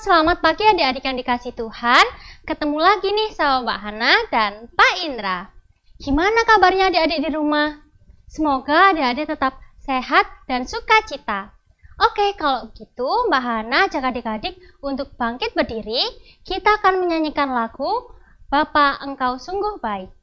selamat pagi adik-adik yang dikasih Tuhan. Ketemu lagi nih sama Mbak Hana dan Pak Indra. Gimana kabarnya adik-adik di rumah? Semoga adik-adik tetap sehat dan sukacita. Oke, kalau gitu Mbak Hana ajak adik-adik untuk bangkit berdiri. Kita akan menyanyikan lagu Bapa Engkau Sungguh Baik.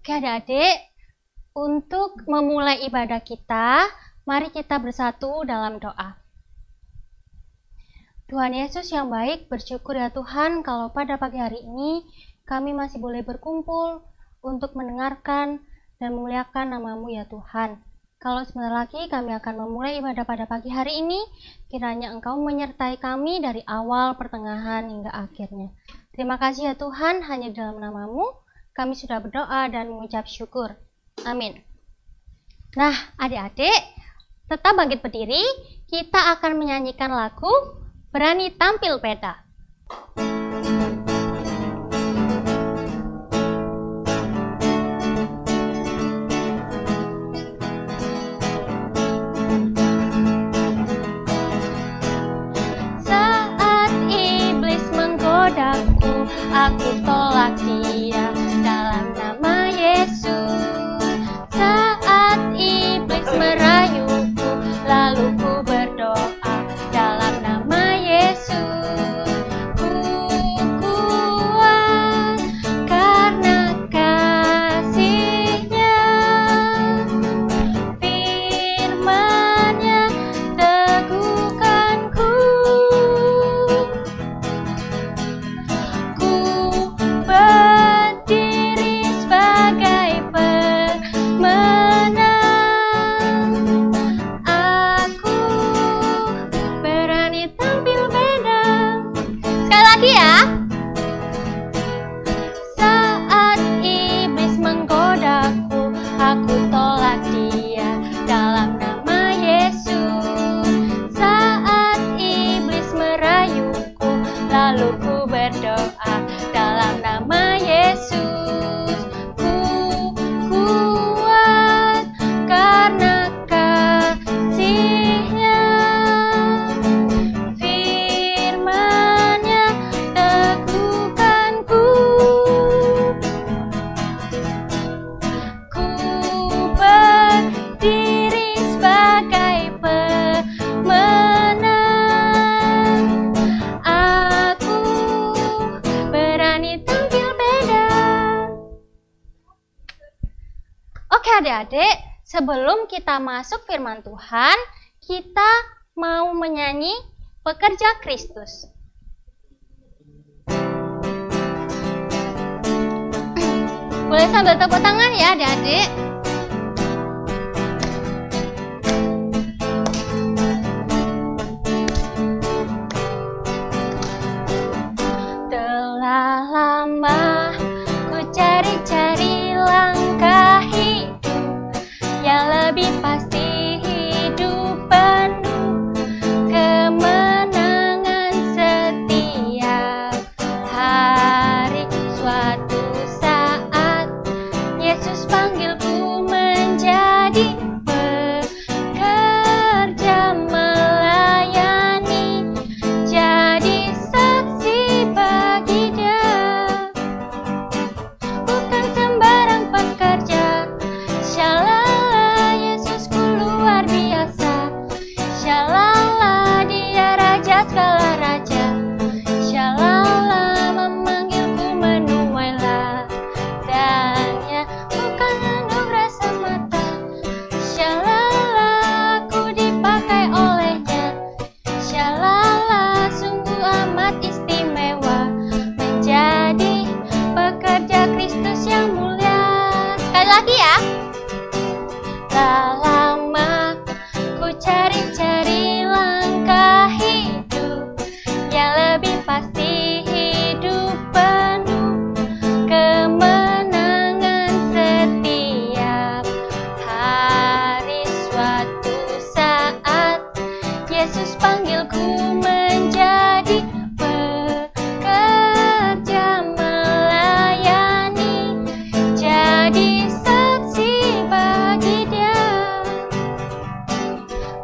Oke adik-adik, untuk memulai ibadah kita, mari kita bersatu dalam doa. Tuhan Yesus yang baik, bersyukur ya Tuhan kalau pada pagi hari ini kami masih boleh berkumpul untuk mendengarkan dan memuliakan nama-Mu ya Tuhan. Kalau sebentar lagi kami akan memulai ibadah pada pagi hari ini, kiranya Engkau menyertai kami dari awal, pertengahan, hingga akhirnya. Terima kasih ya Tuhan, hanya dalam nama-Mu kami sudah berdoa dan mengucap syukur. Amin. Nah, adik-adik, tetap bangkit berdiri. Kita akan menyanyikan lagu Berani Tampil Beda. tolak dia dalam nama Yesus. Saat iblis merayuku, lalu ku berdoa dalam nama Yesus. Ku kuat karena kasih-Nya, firman-Nya teguhkanku. Ku berdiri sebagai pemenang. Aku berani tampil beda. Oke adik-adik, sebelum kita masuk firman Tuhan, kita mau menyanyi Pekerja Kristus. Boleh sambil tepuk tangan ya adik-adik. Telah lama ku cari-cari langkah hidup yang lebih pasti, hidup penuh kemenangan setiap hari. Suatu saat Yesus panggilku menjadi pekerja melayani, jadi saksi bagi Dia. Bukan sembarang pekerja, shalala, Yesusku luar biasa. Shalala, Dia raja segala raja. Shalala, memanggilku menuai ladangnya, bukan anugerah semata. Shalala, aku dipakai olehnya. Shalala, sungguh amat istimewa menjadi pekerja Kristus yang mulia. Sekali lagi ya. Telah lama ku cari-cari langkah hidup yang lebih pasti, hidup penuh kemenangan setiap hari. Suatu saat Yesus panggilku menjadi pekerja melayani, jadi saksi bagi Dia.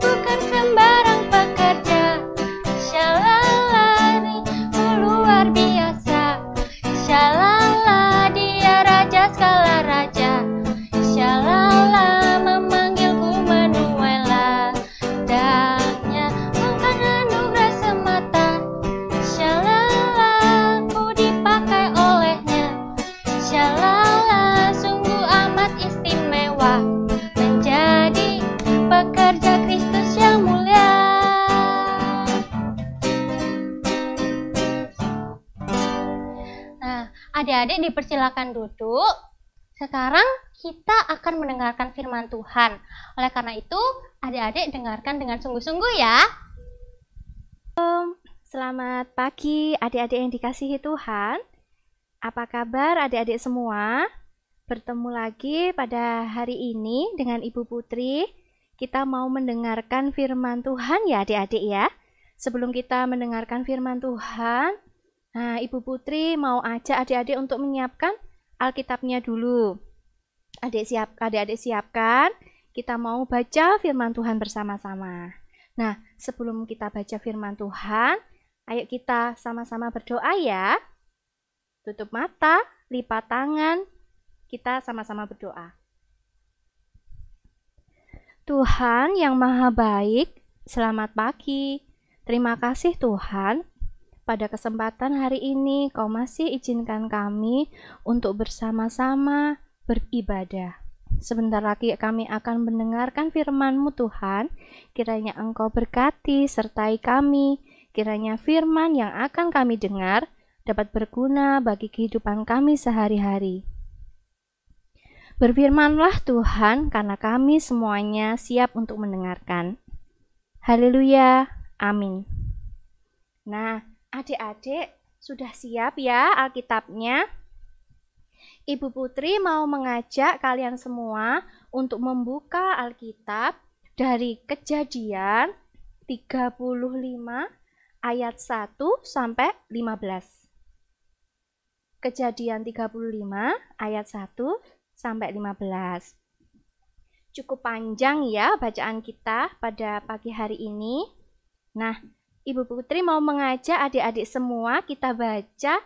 Bukan sembarang pekerja, shalala, luar biasa. Shalala, Dia raja segala raja. Shalala, memanggilku menuai ladangnya, bukan anugerah semata. Shalala, aku dipakai olehnya. Shalala, sungguh amat istimewa menjadi pekerja Kristus yang mulia. Nah, adik-adik dipersilakan duduk. Sekarang kita akan mendengarkan firman Tuhan. Oleh karena itu, adik-adik dengarkan dengan sungguh-sungguh ya. Selamat pagi adik-adik yang dikasihi Tuhan. Apa kabar adik-adik semua? Bertemu lagi pada hari ini dengan Ibu Putri. Kita mau mendengarkan firman Tuhan ya adik-adik ya. Sebelum kita mendengarkan firman Tuhan, nah Ibu Putri mau ajak adik-adik untuk menyiapkan Alkitabnya dulu. Adik-adik siapkan, kita mau baca firman Tuhan bersama-sama. Nah, sebelum kita baca firman Tuhan, ayo kita sama-sama berdoa ya. Tutup mata, lipat tangan, kita sama-sama berdoa. Tuhan yang Maha Baik, selamat pagi. Terima kasih Tuhan, pada kesempatan hari ini Kau masih izinkan kami untuk bersama-sama beribadah. Sebentar lagi kami akan mendengarkan firman-Mu Tuhan. Kiranya Engkau berkati sertai kami. Kiranya firman yang akan kami dengar dapat berguna bagi kehidupan kami sehari-hari. Berfirmanlah Tuhan, karena kami semuanya siap untuk mendengarkan. Haleluya, amin. Nah, adik-adik sudah siap ya Alkitabnya? Ibu Putri mau mengajak kalian semua untuk membuka Alkitab dari Kejadian 35 ayat 1 sampai 15. Kejadian 35 ayat 1 sampai 15. Cukup panjang ya bacaan kita pada pagi hari ini. Nah, Ibu Putri mau mengajak adik-adik semua kita baca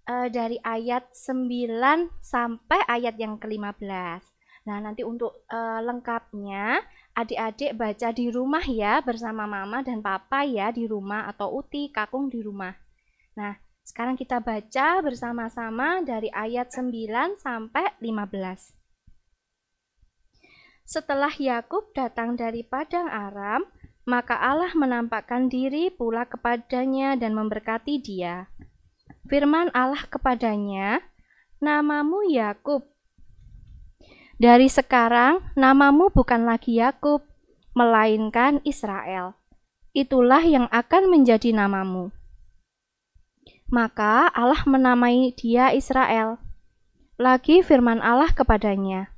dari ayat 9 sampai ayat yang ke-15. Nah, nanti untuk lengkapnya adik-adik baca di rumah ya bersama mama dan papa ya di rumah, atau Uti, Kakung di rumah. Nah, sekarang kita baca bersama-sama dari ayat 9 sampai 15. Setelah Yakub datang dari padang Aram, maka Allah menampakkan diri pula kepadanya dan memberkati dia. Firman Allah kepadanya, "Namamu Yakub. Dari sekarang namamu bukan lagi Yakub, melainkan Israel. Itulah yang akan menjadi namamu." Maka Allah menamai dia Israel. Lagi firman Allah kepadanya,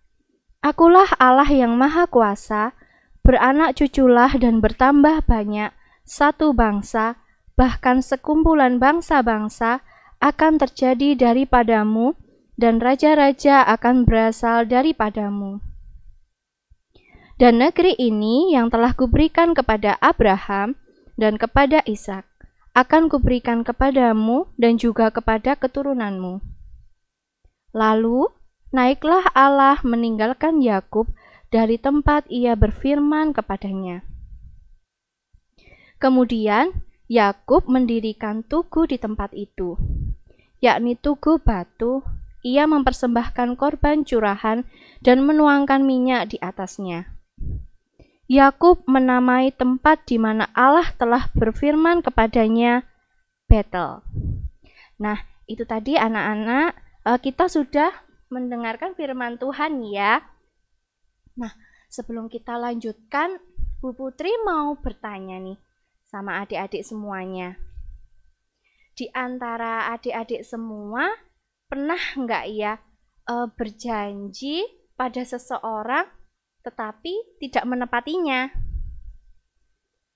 "Akulah Allah yang Maha Kuasa, beranak cuculah dan bertambah banyak, satu bangsa, bahkan sekumpulan bangsa-bangsa akan terjadi daripadamu, dan raja-raja akan berasal daripadamu. Dan negeri ini yang telah kuberikan kepada Abraham dan kepada Ishak, akan kuberikan kepadamu dan juga kepada keturunanmu." Lalu naiklah Allah meninggalkan Yakub dari tempat ia berfirman kepadanya. Kemudian Yakub mendirikan tugu di tempat itu, yakni tugu batu. Ia mempersembahkan korban curahan dan menuangkan minyak di atasnya. Yakub menamai tempat di mana Allah telah berfirman kepadanya Betel. Nah, itu tadi anak-anak, kita sudah mendengarkan firman Tuhan ya. Nah, sebelum kita lanjutkan, Bu Putri mau bertanya nih sama adik-adik semuanya. Di antara adik-adik semua, pernah nggak ya berjanji pada seseorang tetapi tidak menepatinya?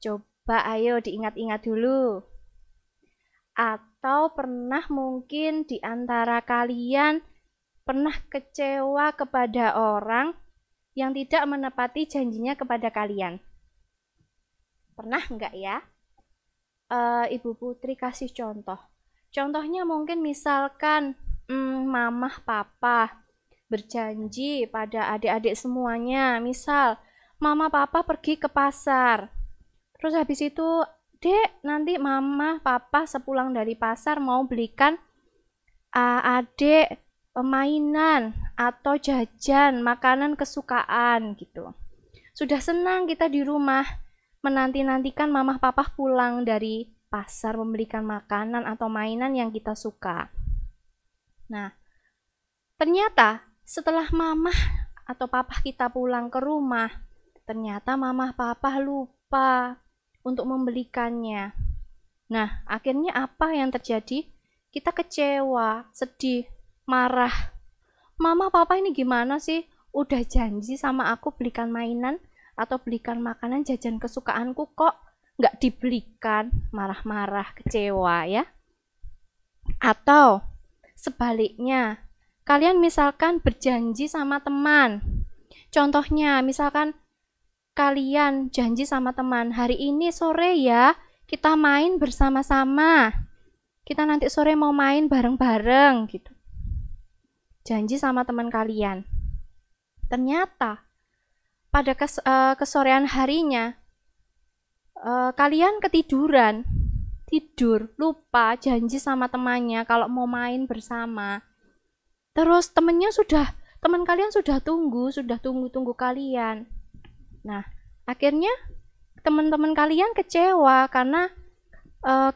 Coba ayo diingat-ingat dulu. Atau pernah mungkin di antara kalian pernah kecewa kepada orang yang tidak menepati janjinya kepada kalian? Pernah nggak ya? Ibu Putri kasih contoh. Contohnya mungkin misalkan mamah papa berjanji pada adik-adik semuanya. Misal mama papa pergi ke pasar. Terus habis itu, "Dek, nanti mama papa sepulang dari pasar mau belikan adik mainan atau jajan, makanan kesukaan," gitu. Sudah senang kita di rumah menanti-nantikan mamah papa pulang dari pasar membelikan makanan atau mainan yang kita suka. Nah, ternyata setelah mamah atau papa kita pulang ke rumah, ternyata mamah papa lupa untuk membelikannya. Nah, akhirnya apa yang terjadi? Kita kecewa, sedih, marah. "Mama papa ini gimana sih? Udah janji sama aku belikan mainan atau belikan makanan jajan kesukaanku, kok nggak dibelikan?" Marah-marah, kecewa ya. Atau sebaliknya, kalian misalkan berjanji sama teman. Contohnya, misalkan kalian janji sama teman, "Hari ini sore ya, kita main bersama-sama. Kita nanti sore mau main bareng-bareng," gitu. Janji sama teman kalian. Ternyata pada kesorean harinya, kalian ketiduran, tidur, lupa janji sama temannya kalau mau main bersama. Terus teman kalian sudah tunggu kalian. Nah, akhirnya teman-teman kalian kecewa karena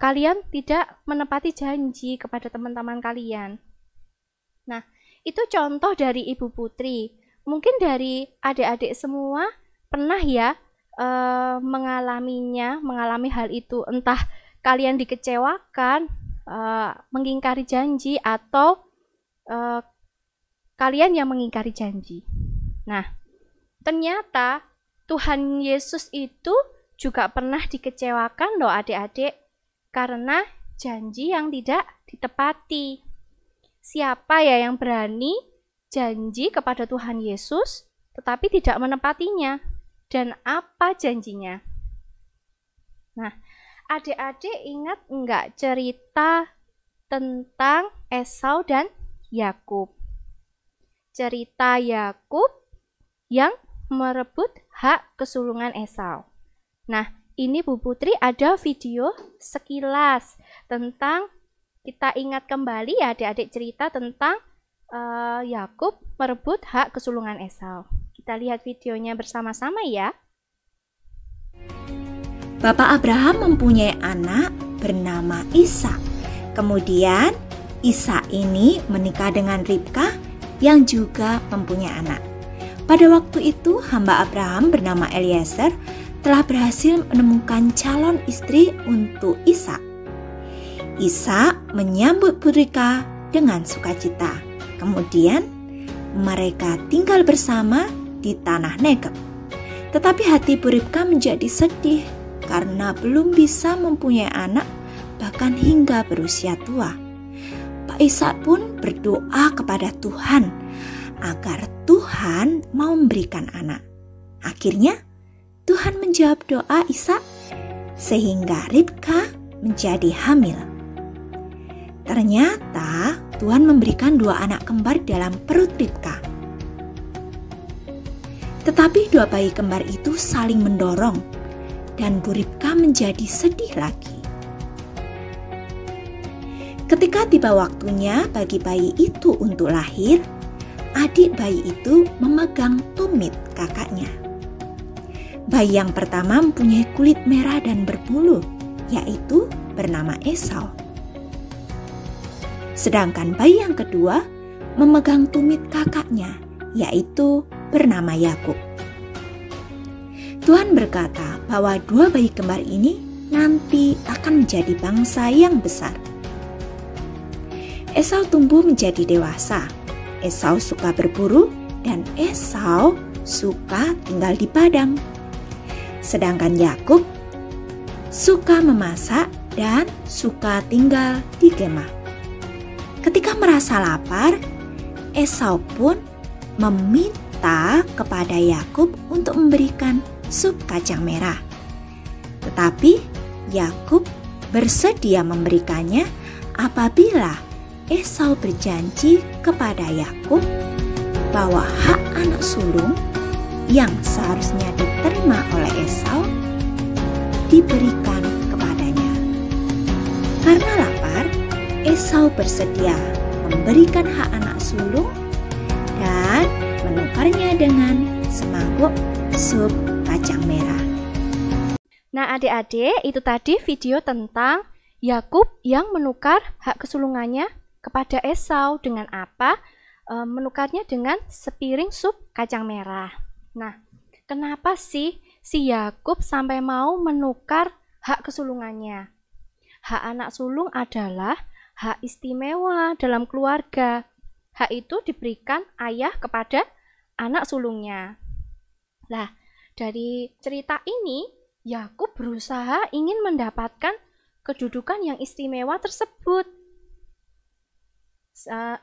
kalian tidak menepati janji kepada teman-teman kalian. Nah, itu contoh dari Ibu Putri. Mungkin dari adik-adik semua pernah ya mengalami hal itu. Entah kalian dikecewakan, mengingkari janji, atau kalian yang mengingkari janji. Nah, ternyata Tuhan Yesus itu juga pernah dikecewakan loh adik-adik, karena janji yang tidak ditepati. Siapa ya yang berani janji kepada Tuhan Yesus tetapi tidak menepatinya? Dan apa janjinya? Nah, adik-adik ingat enggak cerita tentang Esau dan Yakub? Cerita Yakub yang merebut hak kesulungan Esau. Nah, ini Bu Putri ada video sekilas tentang, kita ingat kembali ya adik-adik, cerita tentang Yakub merebut hak kesulungan Esau. Kita lihat videonya bersama-sama ya. Bapak Abraham mempunyai anak bernama Ishak. Kemudian Ishak ini menikah dengan Ribka yang juga mempunyai anak. Pada waktu itu hamba Abraham bernama Eliezer telah berhasil menemukan calon istri untuk Ishak. Ishak menyambut Ribka dengan sukacita. Kemudian mereka tinggal bersama di tanah Negeb. Tetapi hati Ribka menjadi sedih karena belum bisa mempunyai anak bahkan hingga berusia tua. Pak Ishak pun berdoa kepada Tuhan agar Tuhan mau memberikan anak. Akhirnya Tuhan menjawab doa Ishak sehingga Ribka menjadi hamil. Ternyata Tuhan memberikan 2 anak kembar dalam perut Ribka. Tetapi 2 bayi kembar itu saling mendorong dan Bu Ribka menjadi sedih lagi. Ketika tiba waktunya bagi bayi itu untuk lahir, adik bayi itu memegang tumit kakaknya. Bayi yang pertama mempunyai kulit merah dan berbulu, yaitu bernama Esau. Sedangkan bayi yang kedua memegang tumit kakaknya, yaitu bernama Yakub. Tuhan berkata bahwa 2 bayi kembar ini nanti akan menjadi bangsa yang besar. Esau tumbuh menjadi dewasa. Esau suka berburu dan Esau suka tinggal di padang. Sedangkan Yakub suka memasak dan suka tinggal di kemah. Ketika merasa lapar, Esau pun meminta kepada Yakub untuk memberikan sup kacang merah. Tetapi Yakub bersedia memberikannya apabila Esau berjanji kepada Yakub bahwa hak anak sulung yang seharusnya diterima oleh Esau diberikan kepadanya. Karena lapar, Esau bersedia memberikan hak anak sulung dan menukarnya dengan semangkuk sup kacang merah. Nah adik-adik, itu tadi video tentang Yakub yang menukar hak kesulungannya kepada Esau. Dengan apa? Menukarnya dengan sepiring sup kacang merah. Nah, kenapa sih si Yakub sampai mau menukar hak kesulungannya? Hak anak sulung adalah hak istimewa dalam keluarga. Hak itu diberikan ayah kepada anak sulungnya. Nah, dari cerita ini, Yakub berusaha ingin mendapatkan kedudukan yang istimewa tersebut.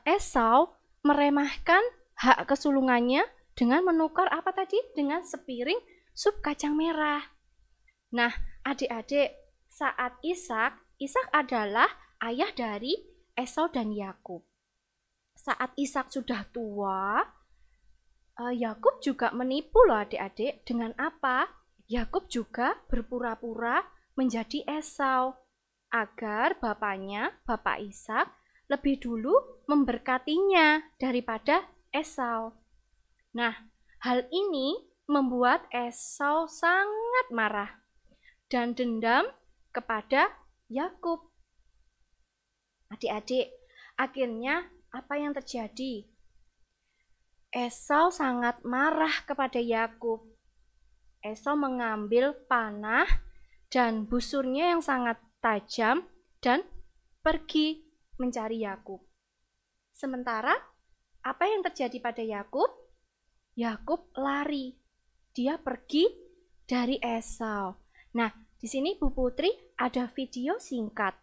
Esau meremehkan hak kesulungannya dengan menukar apa tadi? Dengan sepiring sup kacang merah. Nah, adik-adik, saat Ishak adalah ayah dari Esau dan Yakub. Saat Ishak sudah tua, Yakub juga menipu loh adik-adik. Dengan apa? Yakub juga berpura-pura menjadi Esau agar bapaknya, Bapak Ishak, lebih dulu memberkatinya daripada Esau. Nah, hal ini membuat Esau sangat marah dan dendam kepada Yakub. Adik-adik, akhirnya apa yang terjadi? Esau sangat marah kepada Yakub. Esau mengambil panah dan busurnya yang sangat tajam dan pergi mencari Yakub. Sementara Apa yang terjadi pada Yakub? Yakub lari. Dia pergi dari Esau. Nah, di sini Bu Putri ada video singkat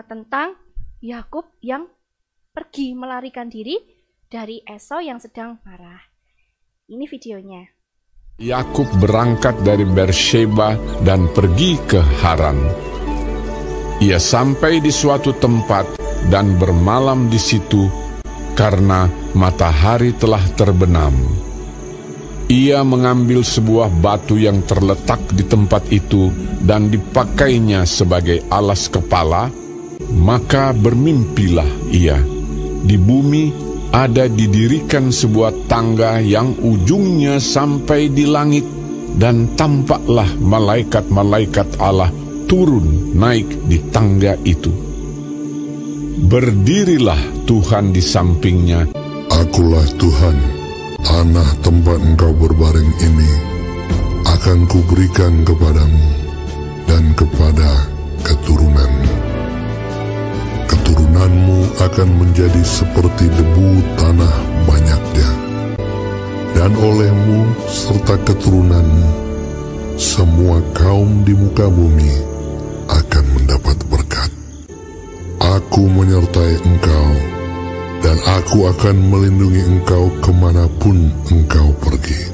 tentang Yakub yang pergi melarikan diri dari Esau yang sedang marah. Ini videonya. Yakub berangkat dari Beersheba dan pergi ke Haran. Ia sampai di suatu tempat dan bermalam di situ karena matahari telah terbenam. Ia mengambil sebuah batu yang terletak di tempat itu dan dipakainya sebagai alas kepala, maka bermimpilah ia. Di bumi ada didirikan sebuah tangga yang ujungnya sampai di langit, dan tampaklah malaikat-malaikat Allah turun naik di tangga itu. Berdirilah Tuhan di sampingnya. Akulah Tuhan, tanah tempat engkau berbaring ini akan kuberikan kepadamu dan kepada keturunanmu. Keturunanmu akan menjadi seperti debu tanah banyaknya, dan olehmu serta keturunanmu semua kaum di muka bumi akan mendapat berkat. Aku menyertai engkau, dan aku akan melindungi engkau kemanapun engkau pergi.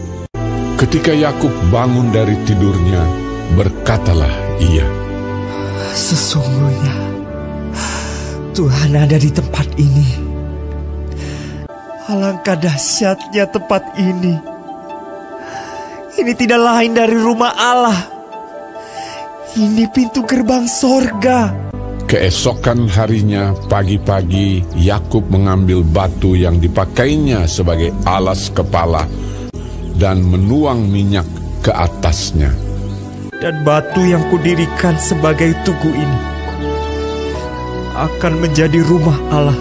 Ketika Yakub bangun dari tidurnya, berkatalah ia, sesungguhnya Tuhan ada di tempat ini. Alangkah dahsyatnya tempat ini. Ini tidak lain dari rumah Allah. Ini pintu gerbang sorga. Keesokan harinya pagi-pagi Yakub mengambil batu yang dipakainya sebagai alas kepala dan menuang minyak ke atasnya. Dan batu yang kudirikan sebagai tugu ini akan menjadi rumah Allah.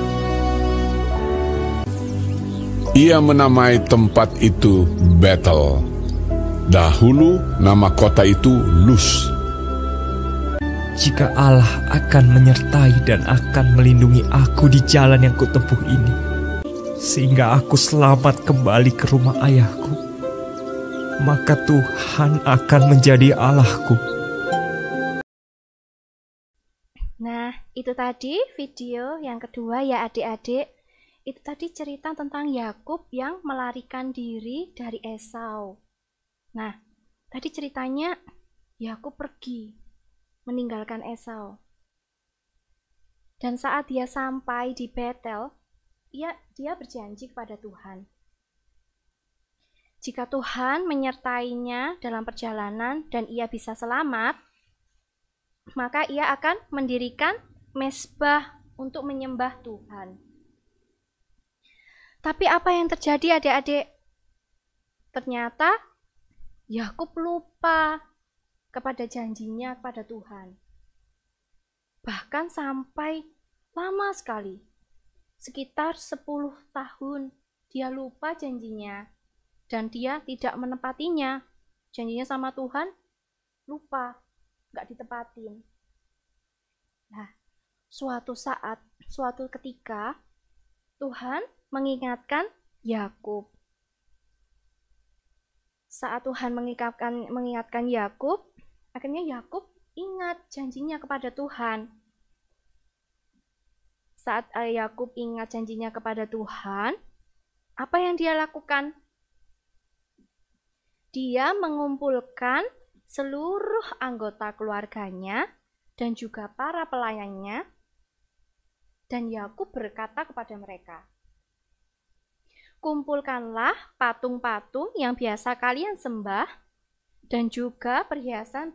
Ia menamai tempat itu Betel. Dahulu nama kota itu Luz. Jika Allah akan menyertai dan akan melindungi aku di jalan yang kutempuh ini, sehingga aku selamat kembali ke rumah ayahku, maka Tuhan akan menjadi Allahku. Nah, itu tadi video yang kedua ya adik-adik. Itu tadi cerita tentang Yakub yang melarikan diri dari Esau. Nah, tadi ceritanya Yakub pergi meninggalkan Esau. Dan saat dia sampai di Betel, dia berjanji kepada Tuhan. Jika Tuhan menyertainya dalam perjalanan dan ia bisa selamat, maka ia akan mendirikan mezbah untuk menyembah Tuhan. Tapi apa yang terjadi adik-adik? Ternyata Yakub lupa kepada janjinya kepada Tuhan. Bahkan sampai lama sekali, sekitar 10 tahun dia lupa janjinya dan dia tidak menepatinya. Janjinya sama Tuhan lupa, nggak ditepatin. Nah, suatu saat, suatu ketika Tuhan mengingatkan Yakub. Saat Tuhan mengingatkan Yakub, akhirnya Yakub ingat janjinya kepada Tuhan. Saat Yakub ingat janjinya kepada Tuhan, apa yang dia lakukan? Dia mengumpulkan seluruh anggota keluarganya dan juga para pelayannya, dan Yakub berkata kepada mereka, kumpulkanlah patung-patung yang biasa kalian sembah dan juga perhiasan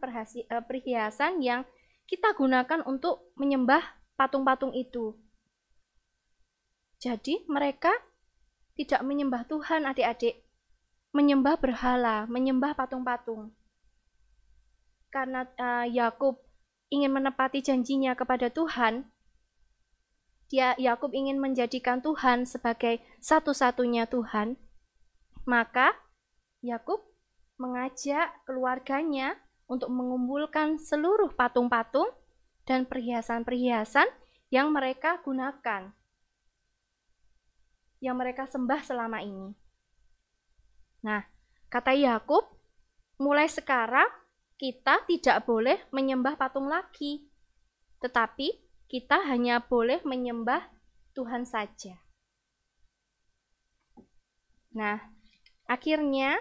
yang kita gunakan untuk menyembah patung-patung itu. Jadi mereka tidak menyembah Tuhan adik-adik, menyembah berhala, menyembah patung-patung. Karena Yakub ingin menepati janjinya kepada Tuhan, Yakub ingin menjadikan Tuhan sebagai satu-satunya Tuhan, maka Yakub mengajak keluarganya untuk mengumpulkan seluruh patung-patung dan perhiasan-perhiasan yang mereka gunakan. yang mereka sembah selama ini. Nah, kata Yakub, mulai sekarang kita tidak boleh menyembah patung lagi, tetapi kita hanya boleh menyembah Tuhan saja. Nah, akhirnya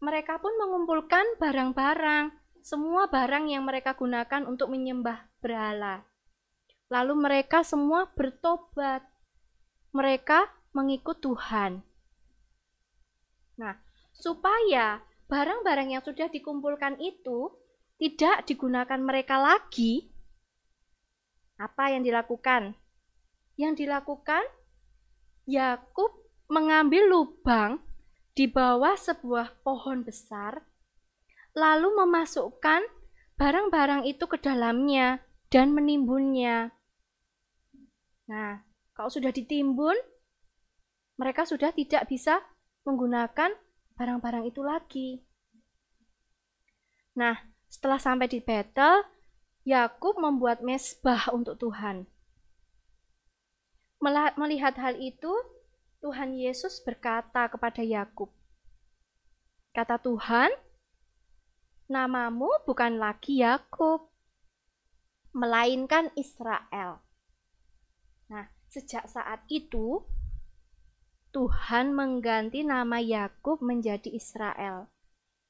mereka pun mengumpulkan barang-barang, semua barang yang mereka gunakan untuk menyembah berhala. Lalu mereka semua bertobat. Mereka mengikut Tuhan. Nah, supaya barang-barang yang sudah dikumpulkan itu tidak digunakan mereka lagi, apa yang dilakukan? Yang dilakukan, Yakub mengambil lubang di bawah sebuah pohon besar, lalu memasukkan barang-barang itu ke dalamnya dan menimbunnya. Nah, kalau sudah ditimbun, mereka sudah tidak bisa menggunakan barang-barang itu lagi. Nah, setelah sampai di Betel, Yakub membuat mezbah untuk Tuhan. Melihat hal itu, Tuhan Yesus berkata kepada Yakub, kata Tuhan, namamu bukan lagi Yakub, melainkan Israel. Nah, sejak saat itu, Tuhan mengganti nama Yakub menjadi Israel.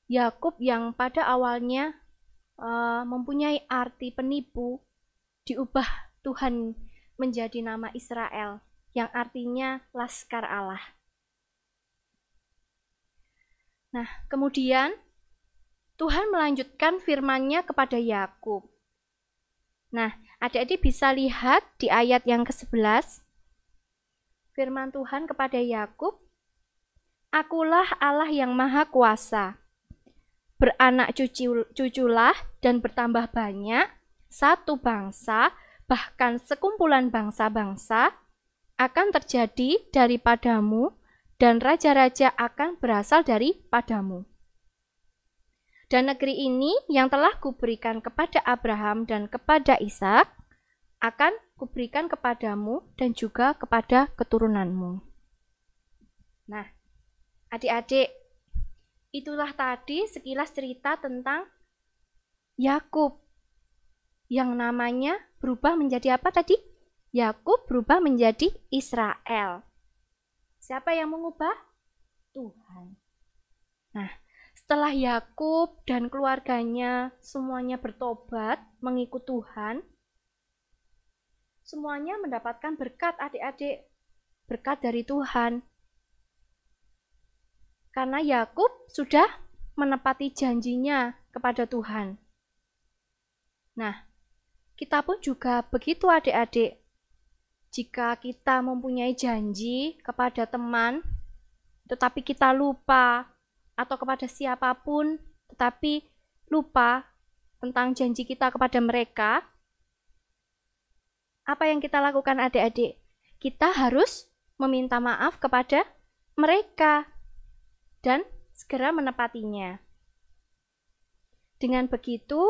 Yakub yang pada awalnya mempunyai arti penipu, diubah Tuhan menjadi nama Israel, yang artinya Laskar Allah. Nah, kemudian Tuhan melanjutkan firman-Nya kepada Yakub. Nah, adik-adik bisa lihat di ayat yang ke-11, firman Tuhan kepada Yakub, Akulah Allah yang Maha Kuasa, beranak cuculah dan bertambah banyak, satu bangsa, bahkan sekumpulan bangsa-bangsa, akan terjadi daripadamu, dan raja-raja akan berasal daripadamu. Dan negeri ini yang telah kuberikan kepada Abraham dan kepada Ishak, akan kuberikan kepadamu dan juga kepada keturunanmu. Nah, adik-adik, itulah tadi sekilas cerita tentang Yakub, yang namanya berubah menjadi apa tadi? Yakub berubah menjadi Israel. Siapa yang mengubah? Tuhan. Nah, setelah Yakub dan keluarganya semuanya bertobat mengikut Tuhan, semuanya mendapatkan berkat adik-adik, berkat dari Tuhan. Karena Yakub sudah menepati janjinya kepada Tuhan. Nah, kita pun juga begitu adik-adik. Jika kita mempunyai janji kepada teman, tetapi kita lupa, atau kepada siapapun, tetapi lupa tentang janji kita kepada mereka, apa yang kita lakukan adik-adik? Kita harus meminta maaf kepada mereka dan segera menepatinya. Dengan begitu,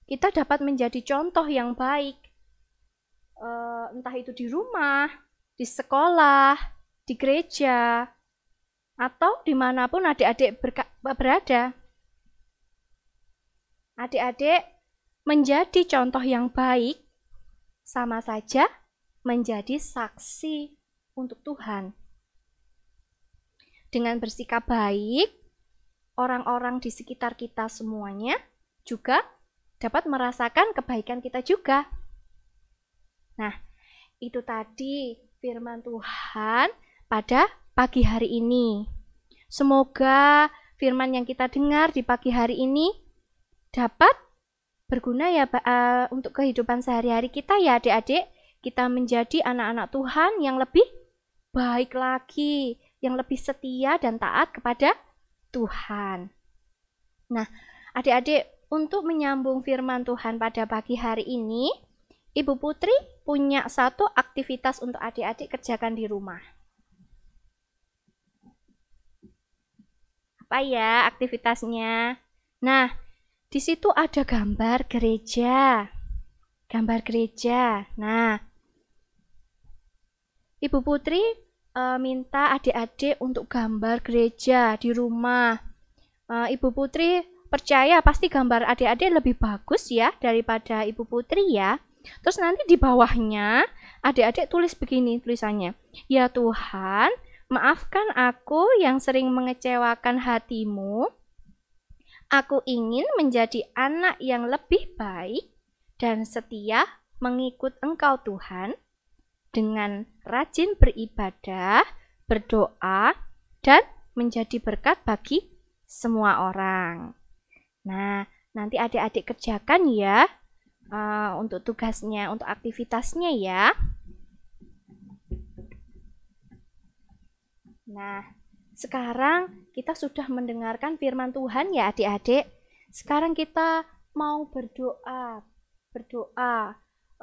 kita dapat menjadi contoh yang baik. Entah itu di rumah, di sekolah, di gereja, atau dimanapun adik-adik berada. Adik-adik menjadi contoh yang baik, sama saja menjadi saksi untuk Tuhan. Dengan bersikap baik, orang-orang di sekitar kita semuanya juga dapat merasakan kebaikan kita juga. Nah, itu tadi firman Tuhan pada pagi hari ini. Semoga firman yang kita dengar di pagi hari ini dapat berguna ya untuk kehidupan sehari-hari kita ya adik-adik. Kita menjadi anak-anak Tuhan yang lebih baik lagi, yang lebih setia dan taat kepada Tuhan. Nah, adik-adik, untuk menyambung firman Tuhan pada pagi hari ini, Ibu Putri punya satu aktivitas untuk adik-adik kerjakan di rumah. Apa ya aktivitasnya? Nah, di situ ada gambar gereja. Gambar gereja. Nah, Ibu Putri minta adik-adik untuk gambar gereja di rumah. Ibu Putri percaya pasti gambar adik-adik lebih bagus ya daripada Ibu Putri ya. Terus nanti di bawahnya adik-adik tulis begini tulisannya. Ya Tuhan, maafkan aku yang sering mengecewakan hatimu. Aku ingin menjadi anak yang lebih baik dan setia mengikut Engkau Tuhan, dengan rajin beribadah, berdoa, dan menjadi berkat bagi semua orang. Nah, nanti adik-adik kerjakan ya untuk tugasnya, untuk aktivitasnya ya. Nah, sekarang kita sudah mendengarkan firman Tuhan ya adik-adik. Sekarang kita mau berdoa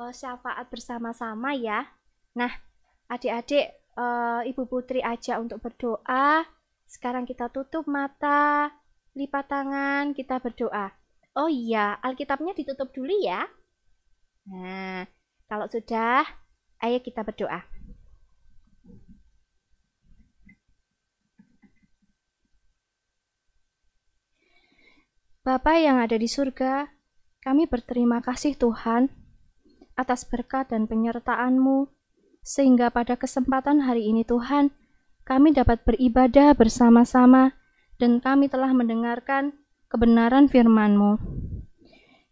syafaat bersama-sama ya. Nah, adik-adik Ibu Putri ajak untuk berdoa. Sekarang kita tutup mata, lipat tangan, kita berdoa. Oh iya, Alkitabnya ditutup dulu ya. Nah, kalau sudah, ayo kita berdoa. Bapa yang ada di surga, kami berterima kasih Tuhan atas berkat dan penyertaan-Mu, sehingga pada kesempatan hari ini Tuhan, kami dapat beribadah bersama-sama dan kami telah mendengarkan kebenaran firman-Mu.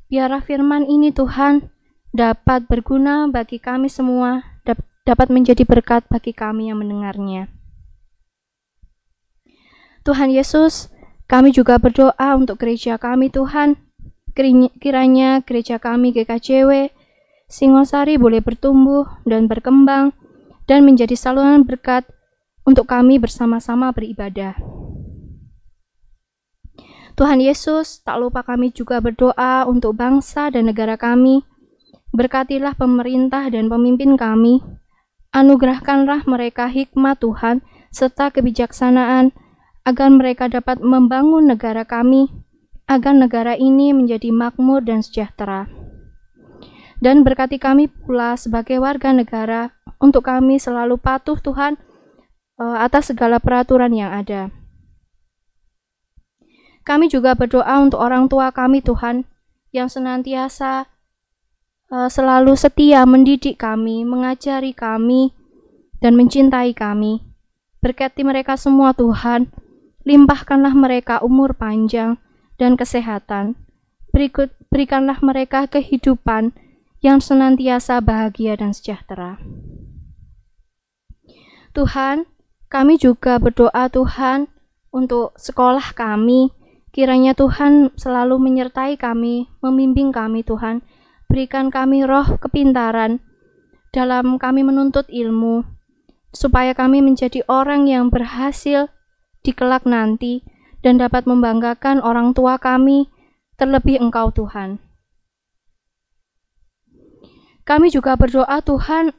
Biarlah firman ini Tuhan dapat berguna bagi kami semua, dapat menjadi berkat bagi kami yang mendengarnya. Tuhan Yesus, kami juga berdoa untuk gereja kami Tuhan. Kiranya gereja kami GKJW Singosari boleh bertumbuh dan berkembang dan menjadi saluran berkat untuk kami bersama-sama beribadah. Tuhan Yesus, tak lupa kami juga berdoa untuk bangsa dan negara kami. Berkatilah pemerintah dan pemimpin kami. Anugerahkanlah mereka hikmat Tuhan serta kebijaksanaan agar mereka dapat membangun negara kami, agar negara ini menjadi makmur dan sejahtera. Dan berkati kami pula sebagai warga negara, untuk kami selalu patuh Tuhan atas segala peraturan yang ada. Kami juga berdoa untuk orang tua kami Tuhan, yang senantiasa selalu setia mendidik kami, mengajari kami, dan mencintai kami. Berkati mereka semua Tuhan, limpahkanlah mereka umur panjang dan kesehatan. Berikanlah mereka kehidupan yang senantiasa bahagia dan sejahtera. Tuhan, kami juga berdoa Tuhan untuk sekolah kami. Kiranya Tuhan selalu menyertai kami, membimbing kami Tuhan. Berikan kami roh kepintaran dalam kami menuntut ilmu, supaya kami menjadi orang yang berhasil di kelak nanti dan dapat membanggakan orang tua kami, terlebih Engkau Tuhan. Kami juga berdoa Tuhan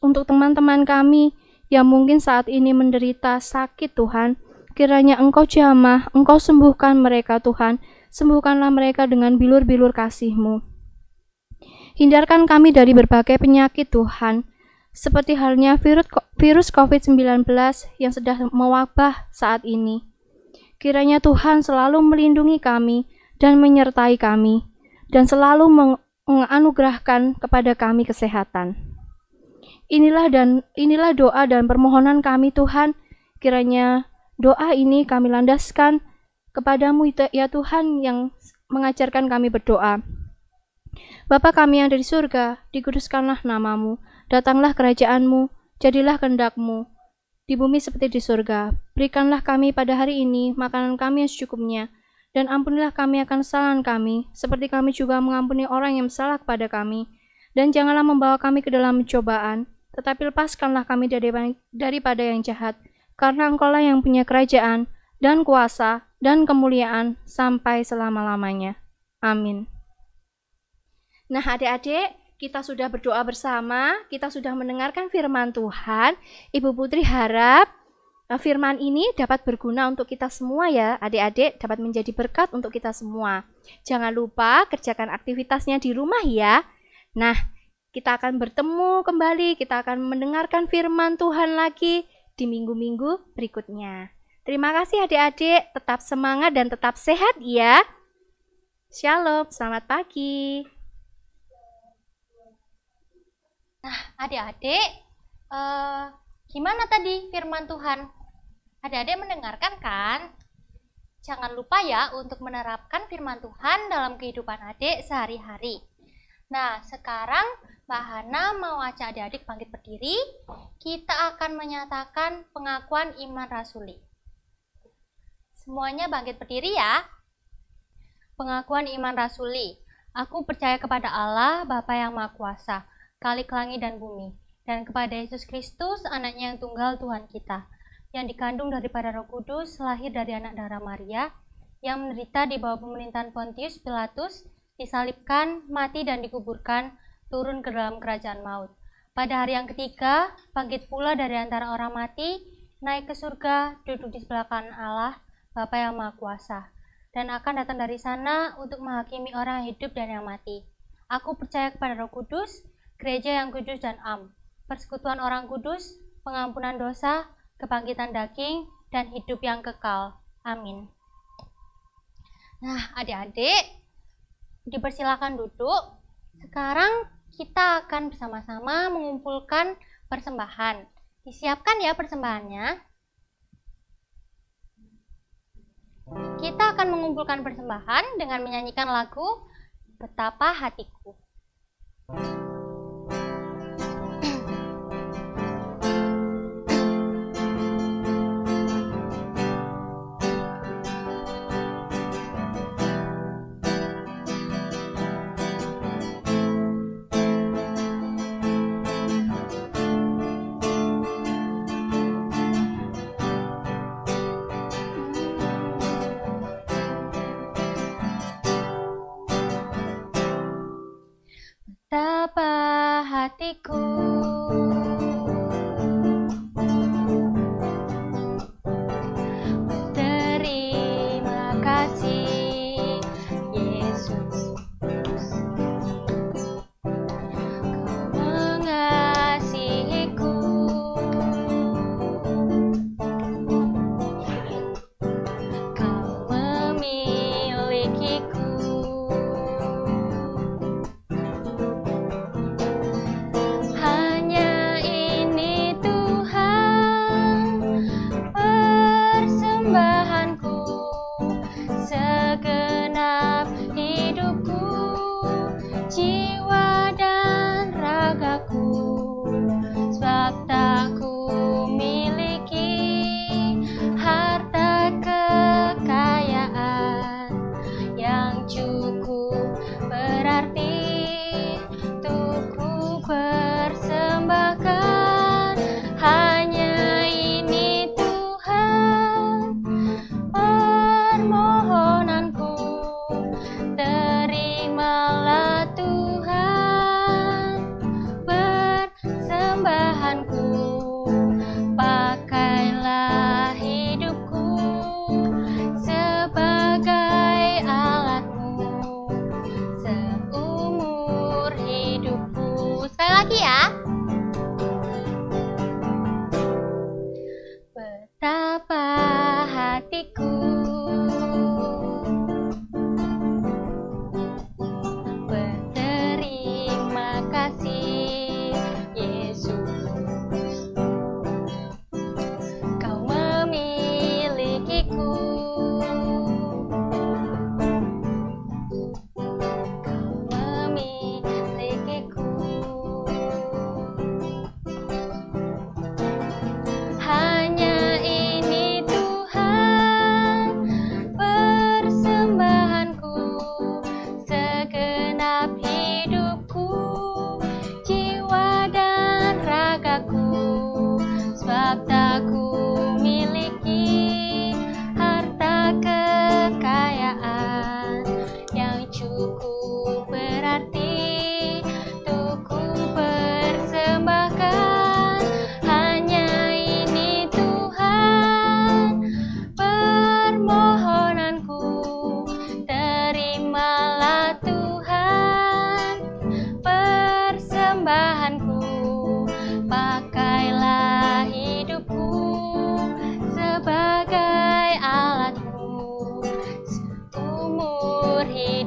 untuk teman-teman kami yang mungkin saat ini menderita sakit Tuhan. Kiranya Engkau jamah, Engkau sembuhkan mereka Tuhan, sembuhkanlah mereka dengan bilur-bilur kasih-Mu. Hindarkan kami dari berbagai penyakit Tuhan, seperti halnya virus COVID-19 yang sedang mewabah saat ini. Kiranya Tuhan selalu melindungi kami dan menyertai kami, dan selalu menganugerahkan kepada kami kesehatan. Inilah doa dan permohonan kami Tuhan. Kiranya doa ini kami landaskan kepadamu ya Tuhan yang mengajarkan kami berdoa. Bapa kami yang ada di surga, dikuduskanlah namamu, datanglah kerajaan-Mu, jadilah kehendak-Mu, di bumi seperti di surga. Berikanlah kami pada hari ini makanan kami yang secukupnya, dan ampunilah kami akan kesalahan kami, seperti kami juga mengampuni orang yang bersalah kepada kami. Dan janganlah membawa kami ke dalam pencobaan, tetapi lepaskanlah kami daripada yang jahat, karena Engkau-lah yang punya kerajaan, dan kuasa, dan kemuliaan, sampai selama-lamanya. Amin. Nah adik-adik, kita sudah berdoa bersama, kita sudah mendengarkan firman Tuhan. Ibu Putri harap firman ini dapat berguna untuk kita semua ya adik-adik, dapat menjadi berkat untuk kita semua. Jangan lupa kerjakan aktivitasnya di rumah ya. Nah, kita akan bertemu kembali, kita akan mendengarkan firman Tuhan lagi di minggu-minggu berikutnya. Terima kasih adik-adik, tetap semangat dan tetap sehat ya. Shalom, selamat pagi. Nah, adik-adik, gimana tadi firman Tuhan? Adik-adik mendengarkan kan? Jangan lupa ya untuk menerapkan firman Tuhan dalam kehidupan adik sehari-hari. Nah, sekarang Mbak Hana mau ajak adik-adik bangkit berdiri. Kita akan menyatakan pengakuan iman rasuli. Semuanya bangkit berdiri ya. Pengakuan iman rasuli. Aku percaya kepada Allah, Bapa yang Maha Kuasa, Khalik langit dan bumi, dan kepada Yesus Kristus, anaknya yang tunggal Tuhan kita, yang dikandung daripada Roh Kudus, lahir dari anak darah Maria, yang menderita di bawah pemerintahan Pontius Pilatus, disalibkan, mati dan dikuburkan, turun ke dalam kerajaan maut. Pada hari yang ketiga, bangkit pula dari antara orang mati, naik ke surga, duduk di sebelah kanan Allah, Bapa yang Maha Kuasa, dan akan datang dari sana untuk menghakimi orang yang hidup dan yang mati. Aku percaya kepada Roh Kudus, gereja yang kudus dan am, persekutuan orang kudus, pengampunan dosa, kebangkitan daging, dan hidup yang kekal. Amin. Nah, adik-adik, dipersilakan duduk. Sekarang kita akan bersama-sama mengumpulkan persembahan. Disiapkan ya persembahannya. Kita akan mengumpulkan persembahan dengan menyanyikan lagu Betapa Hatiku. Betapa hatiku berterima kasih, Yesus. Kau mengasihiku, Kau memilikiku. Hanya ini Tuhan, persembahanku, segenap hidup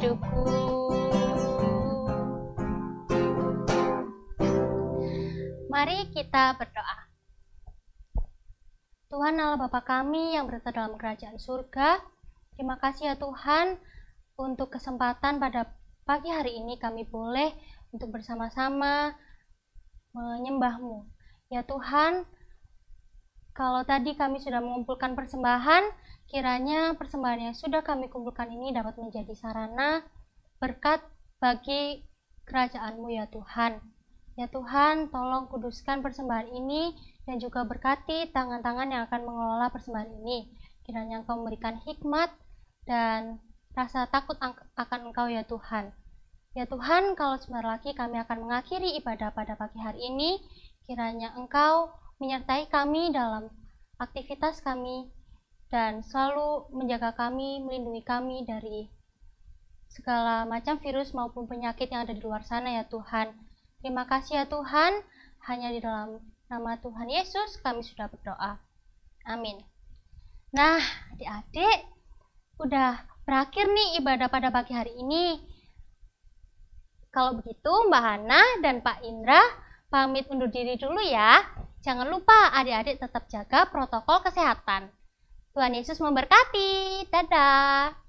hidupku. Mari kita berdoa. Tuhan Allah Bapa kami yang berada dalam kerajaan surga, terima kasih ya Tuhan untuk kesempatan pada pagi hari ini kami boleh untuk bersama-sama menyembah-Mu. Ya Tuhan, kalau tadi kami sudah mengumpulkan persembahan, kiranya persembahan yang sudah kami kumpulkan ini dapat menjadi sarana berkat bagi kerajaan-Mu ya Tuhan. Ya Tuhan, tolong kuduskan persembahan ini dan juga berkati tangan-tangan yang akan mengelola persembahan ini. Kiranya Engkau memberikan hikmat dan rasa takut akan Engkau ya Tuhan. Ya Tuhan, kalau sebentar lagi kami akan mengakhiri ibadah pada pagi hari ini, kiranya Engkau menyertai kami dalam aktivitas kami dan selalu menjaga kami, melindungi kami dari segala macam virus maupun penyakit yang ada di luar sana ya Tuhan. Terima kasih ya Tuhan, hanya di dalam nama Tuhan Yesus kami sudah berdoa. Amin. Nah, adik-adik, udah berakhir nih ibadah pada pagi hari ini. Kalau begitu Mbak Hana dan Pak Indra pamit undur diri dulu ya. Jangan lupa adik-adik tetap jaga protokol kesehatan. Tuhan Yesus memberkati. Dadah.